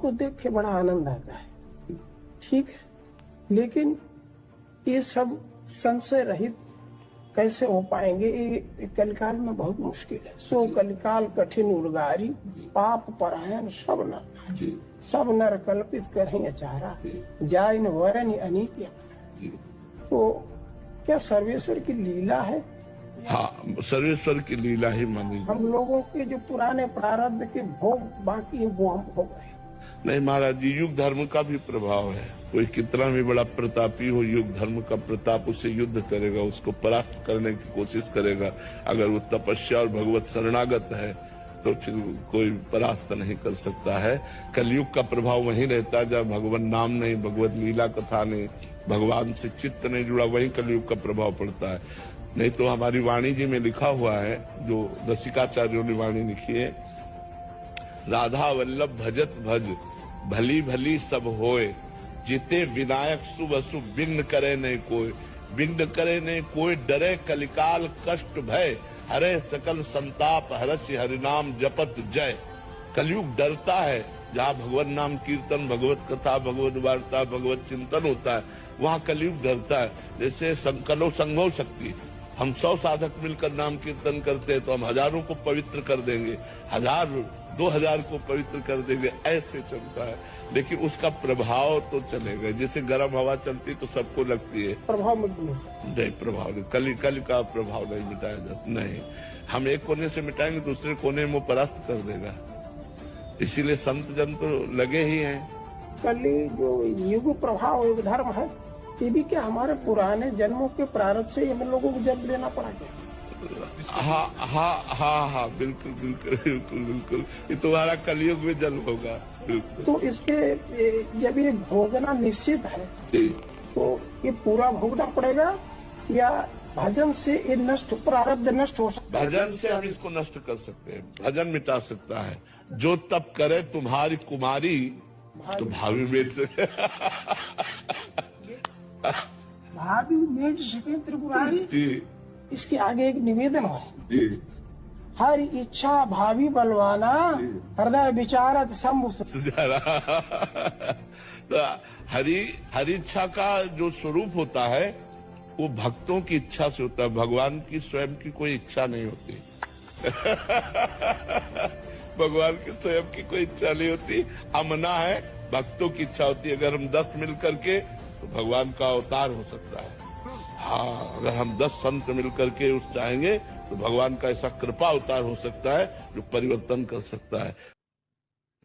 को देख के बड़ा आनंद आता है, ठीक है, लेकिन ये सब संशय रहित कैसे हो पाएंगे? ये कलिकाल में बहुत मुश्किल है। सो कलिकाल कठिन उर्गारी, पाप परायण सब नर कल्पित करें अचारा, जाइन वरन अनित्य। तो क्या सर्वेश्वर की लीला है? हाँ, सर्वेश्वर की लीला ही मानी। हम लोगों के जो पुराने प्रारब्ध के भोग बाकी है वो हम भोग रहे हैं। नहीं महाराज जी, युग धर्म का भी प्रभाव है। कोई कितना भी बड़ा प्रतापी हो, युग धर्म का प्रताप उससे युद्ध करेगा, उसको परास्त करने की कोशिश करेगा। अगर वो तपस्या और भगवत शरणागत है तो फिर कोई परास्त नहीं कर सकता है। कलयुग का प्रभाव वहीं रहता है जब भगवान नाम नहीं, भगवत लीला कथा नहीं, भगवान से चित्त नहीं जुड़ा, वहीं कलयुग का प्रभाव पड़ता है। नहीं तो हमारी वाणी जी में लिखा हुआ है, जो रसिकाचार्यों ने वाणी लिखी है, राधा वल्लभ भजत भज, भली भली सब होए, जिते विनायक शुभ अशुभ, विघ्न करे नहीं कोई, विघ्न करे नहीं कोई, डरे कलिकाल कष्ट भय, हरे सकल संताप, हरसि हरिनाम जपत जय। कलयुग डरता है जहाँ भगवत नाम कीर्तन, भगवत कथा, भगवत वार्ता, भगवत चिंतन होता है, वहाँ कलयुग डरता है। जैसे संकलो संगो शक्ति, हम 100 साधक मिलकर नाम कीर्तन करते हैं तो हम हजारों को पवित्र कर देंगे, 1000-2000 को पवित्र कर देंगे, ऐसे चलता है। लेकिन उसका प्रभाव तो चलेगा। जैसे गर्म हवा चलती तो सबको लगती है, प्रभाव मिटने से नहीं, प्रभाव नहीं, कली का प्रभाव नहीं मिटाया जा, नहीं। हम एक कोने से मिटाएंगे, दूसरे कोने में परास्त कर देगा। इसीलिए संत जन तो लगे ही हैं। कली जो युग प्रभाव युग धर्म है, ये भी क्या हमारे पुराने जन्मों के प्रारब्ध से हम लोगों को जन्म लेना पड़ा क्या? हाँ, बिल्कुल बिल्कुल बिल्कुल बिल्कुल, ये तुम्हारा कलयुग में जन्म होगा। तो इसके जब ये भोगना निश्चित है तो ये पूरा भोगना पड़ेगा या भजन से ये नष्ट, प्रारब्ध नष्ट हो सकता है? भजन से हम इसको नष्ट कर सकते हैं, भजन मिटा सकता है। जो तप करे तुम्हारी कुमारी तो भावी बेच सके। भाभी मेज सके त्रिपुरारी। जी, इसके आगे एक निवेदन है जी, हर इच्छा भावी बलवाना, हृदय विचारत शंभु। तो हरि इच्छा का जो स्वरूप होता है वो भक्तों की इच्छा से होता है, भगवान की स्वयं की कोई इच्छा नहीं होती। भगवान की स्वयं की कोई इच्छा नहीं होती, अमना है, भक्तों की इच्छा होती है। अगर हम 10 मिल करके तो भगवान का अवतार हो सकता है। हाँ, अगर हम 10 संत मिल करके उस चाहेंगे तो भगवान का ऐसा कृपा अवतार हो सकता है जो परिवर्तन कर सकता है।